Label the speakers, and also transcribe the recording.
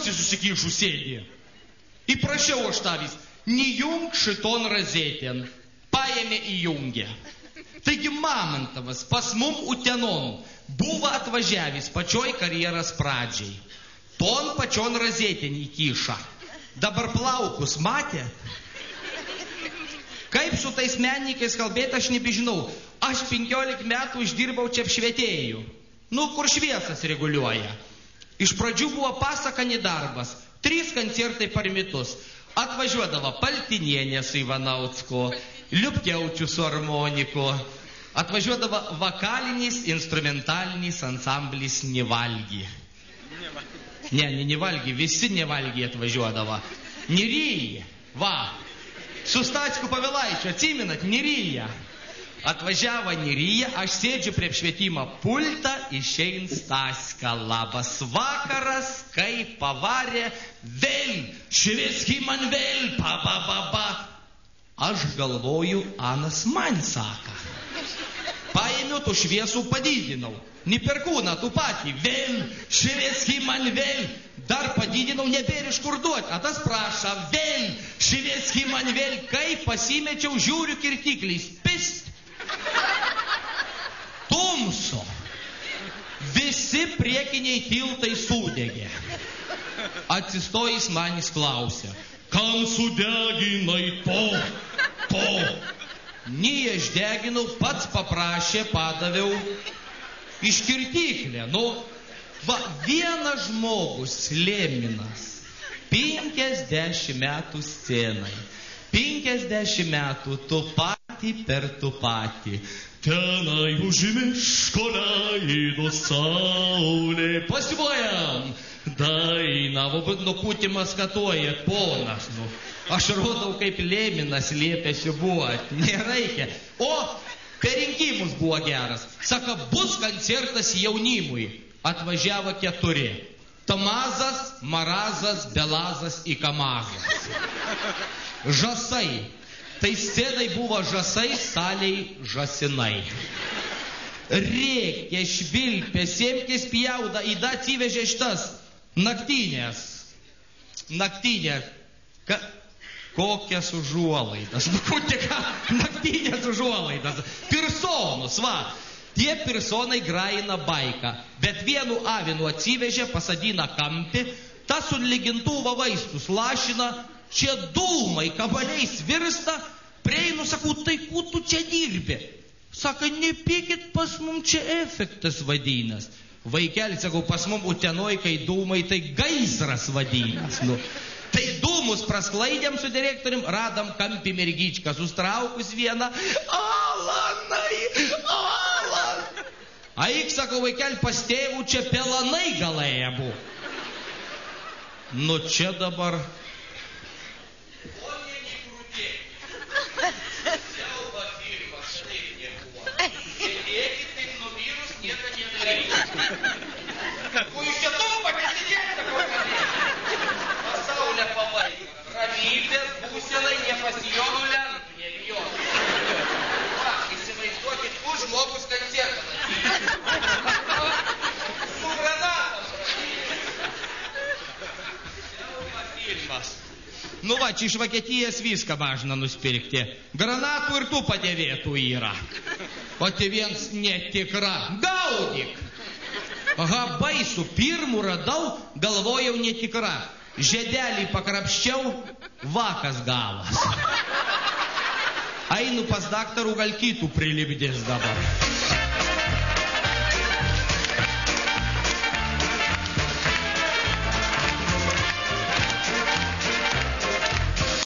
Speaker 1: ausį susikišų sėdė. Įprašiau aš tavis, nijung šiton razetėn. Paėmė įjungę. Taigi Mamantavas pas mum Utenon buvo atvažiavęs pačioj karjeros pradžiai. Ton pačion razetėn įkiša. Dabar plaukus matė? Kaip su tais menininkais kalbėti, aš nebežinau. Aš 15 metų išdirbau čia apšvietėjų. Nu, kur šviesas reguliuoja. Iš pradžių buvo pasakani darbas. 3 koncertai per metus. Atvažiuodavo Paltinienė su Ivanaucku, Liupkiaučių su harmoniku. Atvažiuodavo vokalinis, instrumentalinis ansamblis Nevalgy. Ne Nevalgy, visi Nevalgy atvažiuodavo. Neryja, va. Su Stacku Pavilaičiu, atsiminat, Neryja. Atvažiavo Neryja, aš sėdžiu prie apšvietimo pultą, išein Staska. Labas vakaras, kaip pavarė, vėl, švieski man vėl, pa. Aš galvoju, Anas man saka. Paėmiau tų šviesų, padidinau. Ni per kūną tų patį, vėl, švieski man vėl. Dar padidinau, nebėr iš kur duoti. A tas praša, vėl, švieski man vėl. Kai pasimečiau, žiūriu kirtikliais, pist. Tumso. Visi priekiniai tiltai sudegė. Atsistojęs manis klausė, kam sudeginai to? Nei aš deginau, pats paprašė, padaviau iš kirtiklę. Nu, va, vienas žmogus, Leminas, 50 metų scenai, 50 metų tu patį per tu patį. Tenai už miško leido saulė. Pasivuojam! Dainavo, bet nukūtimas katuoja, ponas, nu. Aš rodau, kaip Leminas liepėsi buvo, nereikia. O per rinkimus buvo geras. Saka, bus koncertas jaunimui. Atvažiavo 4. Tomazas, Marazas, Belazas į Kamazas. Žasai. Tai scenai buvo žasai, saliai žasinai. Rėkė, švilpė, semkės pjauda, įda atsivežė šitas naktinės. Kokias užuolaidas, naktinės užuolaidas. Personus, va. Tie personai graina baiką, bet vienu avinu atsivežė, pasadina kampį, tas su lygintuvo vaistus lašina, čia dūmai, kabaliais virsta, prieinu, sakau, tai ku tu čia dirbi? Saka, nepykit, pas mum čia efektas vadinas. Vaikeli, sakau, pas mum Utenoj, kai dūmai, tai gaisras vadinas. Nu. Tai dūmus prasklaidėm su direktorium, radam kampį mergyčką, sustraukus vieną. Alanai! Aik, sakau, vaikeli, pas tėvų čia pelanai galėja buvo. Nu čia dabar...
Speaker 2: O jūs čia taupa nesidėkite, pasaulė pabaiga. Ramybės būsenai nepasijonų lentų, nebijoti. Va, įsivaizduokit, kur žmogus koncertą. Su granatom. Filmas.
Speaker 1: Nu va, čia iš Vokietijos viską mažina nuspirkti. Granatų ir tų padėvėtų yra. O tai viens netikra. Gaudyk! Aha, baisu, pirmų radau, galvojau netikra. Žiedelį pakrapščiau, vakas galas. Einu pas daktarų, gal kitų prilipdės dabar.